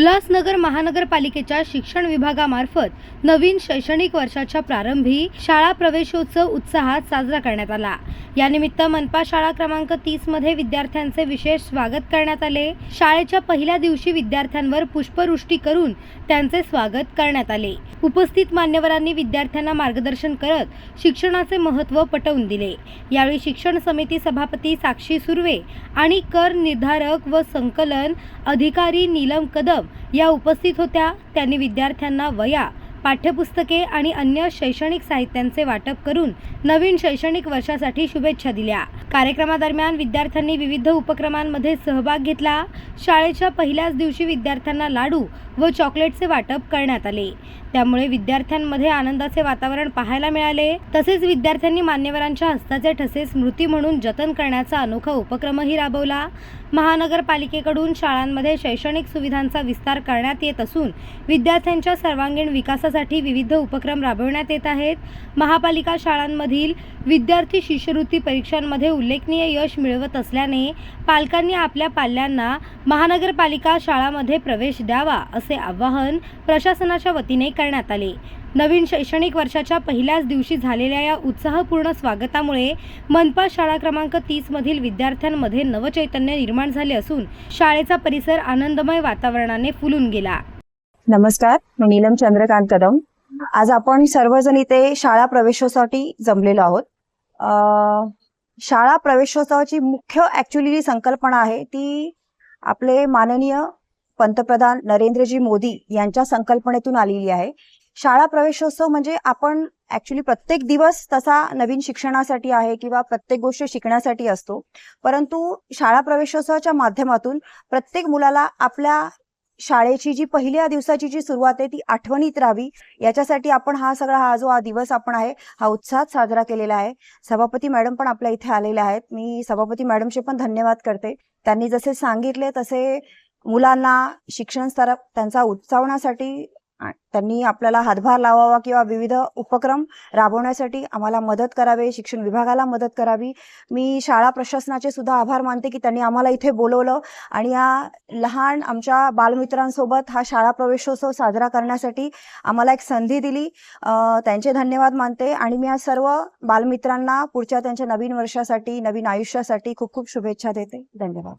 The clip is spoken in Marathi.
उल्हासनगर महानगरपालिकेच्या शिक्षण विभागामार्फत नवीन शैक्षणिक वर्षाच्या प्रारंभी शाळा प्रवेशोत्सव उत्साहात साजरा करण्यात आला। या निमित्त मनपा शाळा क्रमांक 30 मध्ये विद्यार्थ्यांचे विशेष स्वागत करण्यात आले। शाळेच्या पहिल्या दिवशी विद्यार्थ्यांवर पुष्पवृष्टी करून त्यांचे स्वागत करण्यात आले। उपस्थित मान्यवरांनी विद्यार्थ्यांना मार्गदर्शन करत शिक्षणाचे महत्त्व पटवून दिले। यावेळी शिक्षण समिती सभापती साक्षी सुर्वे आणि कर निर्धारक व संकलन अधिकारी नीलम कदम या उपस्थित होत्या। त्यांनी विद्यार्थ्यांना वह्या, पाठ्यपुस्तके आणि अन्य शैक्षणिक साहित्यांचे वाटप करून नवीन शैक्षणिक वर्षासाठी शुभेच्छा दिल्या। कार्यक्रमादरम्यान विद्यार्थ्यांनी विविध उपक्रमांमध्ये सहभाग घेतला। शाळेच्या पहिल्याच दिवशी विद्यार्थ्यांना लाडू व चॉकलेटचे वाटप करण्यात आले। त्यामुळे विद्यार्थ्यांमध्ये आनंदाचे वातावरण पाहायला मिळाले। तसेच विद्यार्थ्यांनी मान्यवरांच्या हस्ताचे ठसे स्मृती म्हणून जतन करण्याचा अनोखा उपक्रमही राबवला। महानगरपालिकेकडून शाळांमध्ये शैक्षणिक सुविधांचा विस्तार करण्यात येत असून विद्यार्थ्यांच्या सर्वांगीण विकासासाठी विविध उपक्रम राबवण्यात येत आहेत। महापालिका शाळांमधील विद्यार्थी शिष्यवृत्ती परीक्षांमध्ये उल्लेखनीय यश मिळवत असल्याने पालकांनी आपल्या पाल्यांना महानगरपालिका शाळांमध्ये प्रवेश द्यावा असे आवाहन प्रशासनाच्या वतीने करण्यात आले। नवीन शैक्षणिक वर्षाच्या पहिल्याच दिवशी झालेल्या या उत्साहपूर्ण स्वागतामुळे मनपा शाळा क्रमांक 30 मधील विद्यार्थ्यांमध्ये नवचैतन्य निर्माण झाले असून शाळेचा परिसर आनंदमय वातावरणाने फुलून गेला। नमस्कार, मी नीलम चंद्रकांत कदम। आज आपण सर्वजण इथे शाळा प्रवेशोत्सवासाठी जमलेलो आहोत। शाळा प्रवेशोत्सवाची मुख्य ऍक्च्युअली संकल्पना आहे ती आपले माननीय पंतप्रधान नरेंद्रजी मोदी यांच्या संकल्पनेतून आलेली आहे। शाळा प्रवेशोत्सव म्हणजे आपण ऍक्च्युअली प्रत्येक दिवस तसा नवीन शिक्षणासाठी आहे किंवा प्रत्येक गोष्ट शिकण्यासाठी असतो, परंतु शाळा प्रवेशोत्सवाच्या माध्यमातून प्रत्येक मुलाला आपल्या शाळेची जी पहिल्या दिवसाची जी सुरुवात आहे ती आठवणीत राहावी याच्यासाठी आपण हा दिवस आपण आहे हा उत्साहात साजरा केलेला आहे। सभापती मॅडम पण आपल्या इथे आलेल्या आहेत। मी सभापती मॅडमचे पण धन्यवाद करते। त्यांनी जसे सांगितले तसे मुलांना शिक्षण स्तर त्यांचा उंचावण्यासाठी त्यांनी आपल्याला हातभार लावावा किंवा विविध उपक्रम राबवण्यासाठी आम्हाला मदत करावे, शिक्षण विभागाला मदत करावी। मी शाळा प्रशासनाचे सुद्धा आभार मानते की त्यांनी आम्हाला इथे बोलवलं आणि या लहान आमच्या बालमित्रांसोबत हा शाळा प्रवेशोत्सव साजरा करण्यासाठी आम्हाला एक संधी दिली। त्यांचे धन्यवाद मानते आणि मी या सर्व बालमित्रांना पुढच्या त्यांच्या नवीन वर्षासाठी, नवीन आयुष्यासाठी खूप खूप शुभेच्छा देते। धन्यवाद।